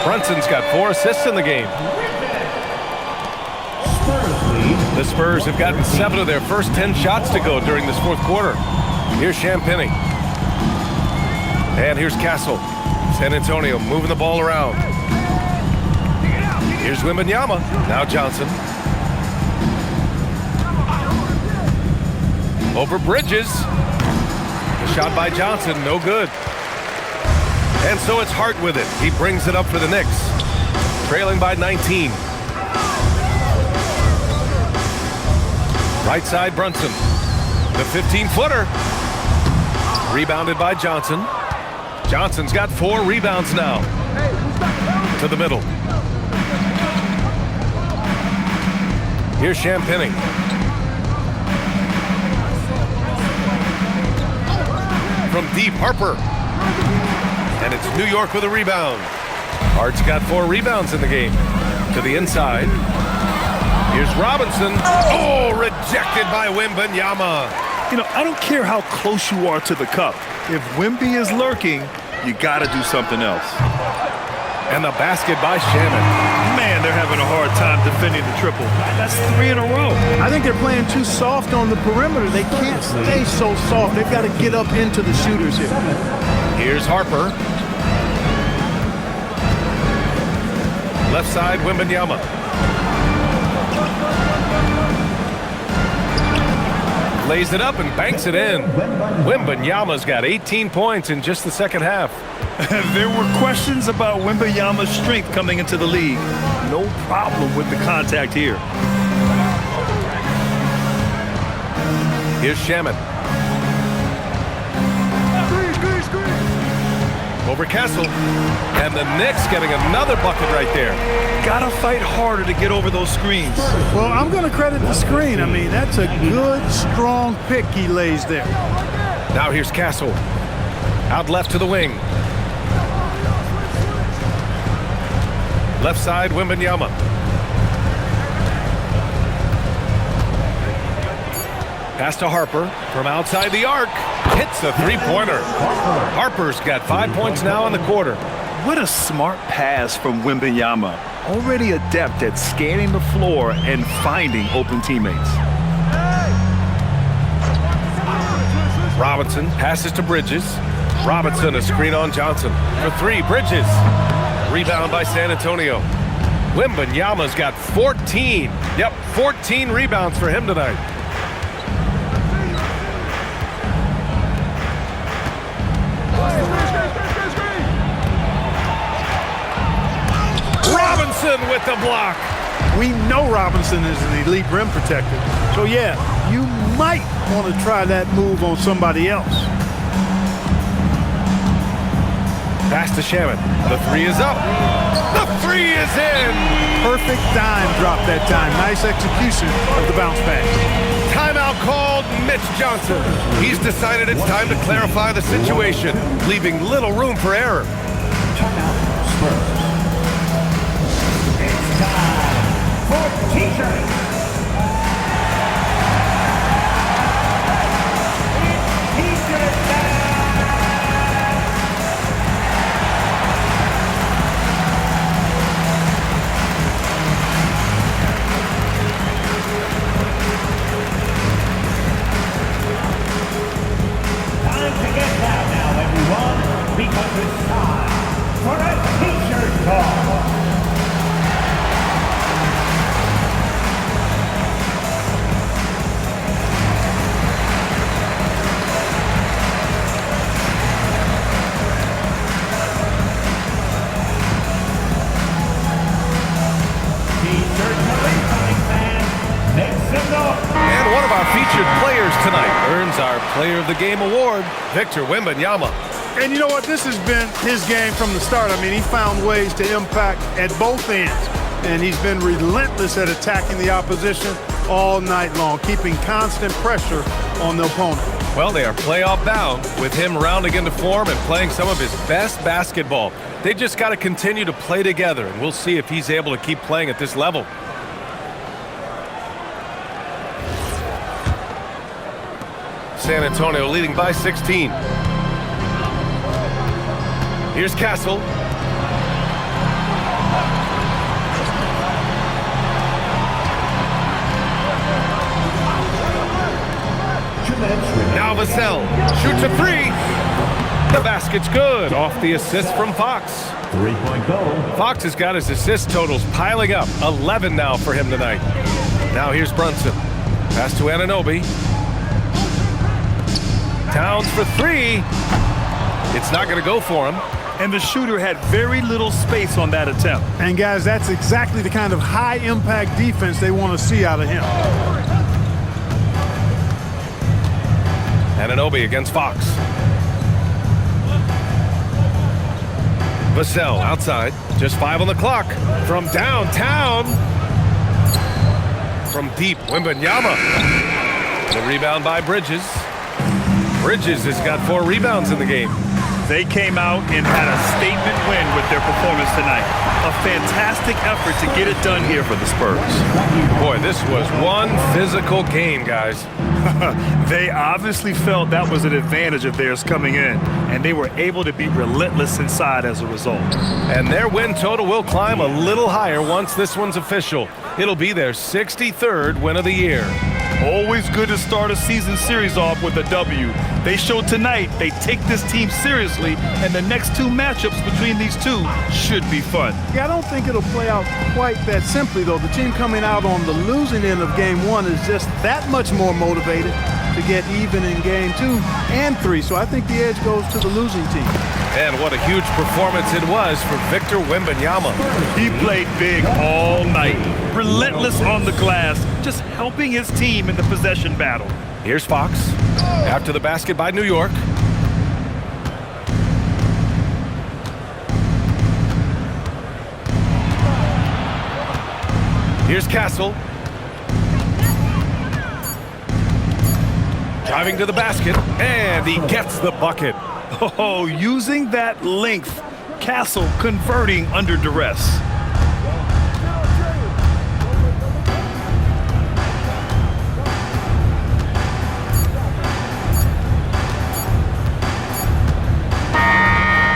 Brunson's got 4 assists in the game. The Spurs have gotten 7 of their first 10 shots to go during this fourth quarter. Here's Champagnie. And here's Castle. San Antonio moving the ball around. Here's Wembanyama. Now Johnson. Over Bridges. The shot by Johnson, no good. And so it's Hart with it. He brings it up for the Knicks. Trailing by 19. Right side, Brunson. The 15-footer. Rebounded by Johnson. Johnson's got 4 rebounds now. To the middle. Here's Champagnie. From deep, Harper. And it's New York with a rebound. Hart's got 4 rebounds in the game. To the inside. Here's Robinson. Oh, rejected by Wembanyama. You know, I don't care how close you are to the cup. If Wemby is lurking, you got to do something else. And the basket by Shannon. Man, they're having a hard time defending the triple. That's 3 in a row. I think they're playing too soft on the perimeter. They can't stay so soft. They've got to get up into the shooters here. Here's Harper. Left side, Wembanyama. Lays it up and banks it in. Wembanyama's got 18 points in just the second half. There were questions about Wembanyama's strength coming into the league. No problem with the contact here. Here's Shaman. Over Castle. And the Knicks getting another bucket right there. Gotta fight harder to get over those screens. Well, I'm going to credit the screen. I mean, that's a good, strong pick he lays there. Now here's Castle. Out left to the wing. Left side, Wembanyama. Pass to Harper from outside the arc. Hits a 3-pointer. Harper's got 5 points now in the quarter. What a smart pass from Wembanyama. Already adept at scanning the floor and finding open teammates. Robinson passes to Bridges. Robinson a screen on Johnson. For 3, Bridges. Rebound by San Antonio. Wembanyama's got 14. Yep, 14 rebounds for him tonight. Robinson with the block. We know Robinson is an elite rim protector. So, yeah, you might want to try that move on somebody else. Pass to Shaman. The 3 is up. The 3 is in. Perfect dime drop that time. Nice execution of the bounce pass. Timeout called Mitch Johnson. He's decided it's time to clarify the situation, leaving little room for error. Timeout, Spurs. It's time for T-shirts. Because it's time for a T-shirt call. T-shirt incoming, fan. Make some noise. And one of our featured players tonight earns our Player of the Game award, Victor Wembanyama. And you know what? This has been his game from the start. I mean, he found ways to impact at both ends. And he's been relentless at attacking the opposition all night long, keeping constant pressure on the opponent. Well, they are playoff bound with him rounding into form and playing some of his best basketball. They just got to continue to play together, and we'll see if he's able to keep playing at this level. San Antonio leading by 16. Here's Castle. Now Vassell shoots a 3. The basket's good off the assist from Fox. 3-point goal. Fox has got his assist totals piling up. 11 now for him tonight. Now here's Brunson. Pass to Anunoby. Towns for 3. It's not going to go for him. And the shooter had very little space on that attempt. And, guys, that's exactly the kind of high-impact defense they want to see out of him. Anunoby against Fox. Vassell outside, just 5 on the clock. From downtown, from deep, Wembanyama. The rebound by Bridges. Bridges has got 4 rebounds in the game. They came out and had a statement win with their performance tonight. A fantastic effort to get it done here for the Spurs. Boy, this was one physical game, guys. They obviously felt that was an advantage of theirs coming in, and they were able to be relentless inside as a result. And their win total will climb a little higher once this one's official. It'll be their 63rd win of the year. Always good to start a season series off with a W. They showed tonight they take this team seriously, and the next 2 matchups between these two should be fun. Yeah, I don't think it'll play out quite that simply, though. The team coming out on the losing end of game 1 is just that much more motivated to get even in game 2 and 3. So I think the edge goes to the losing team. And what a huge performance it was for Victor Wembanyama. He played big all night, relentless on the glass, just helping his team in the possession battle. Here's Fox, after the basket by New York. Here's Castle. Driving to the basket, and he gets the bucket. Oh, using that length, Castle converting under duress.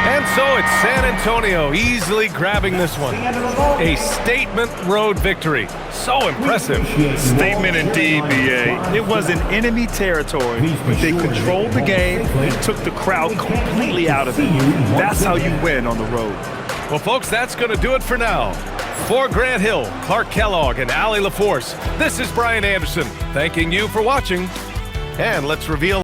And so it's San Antonio easily grabbing this one. A statement road victory. So impressive. Statement indeed, B.A. It was in enemy territory, but they controlled the game and took the crowd completely out of it. That's how you win on the road. Well, folks, that's going to do it for now. For Grant Hill, Clark Kellogg, and Allie LaForce, this is Brian Anderson thanking you for watching. And let's reveal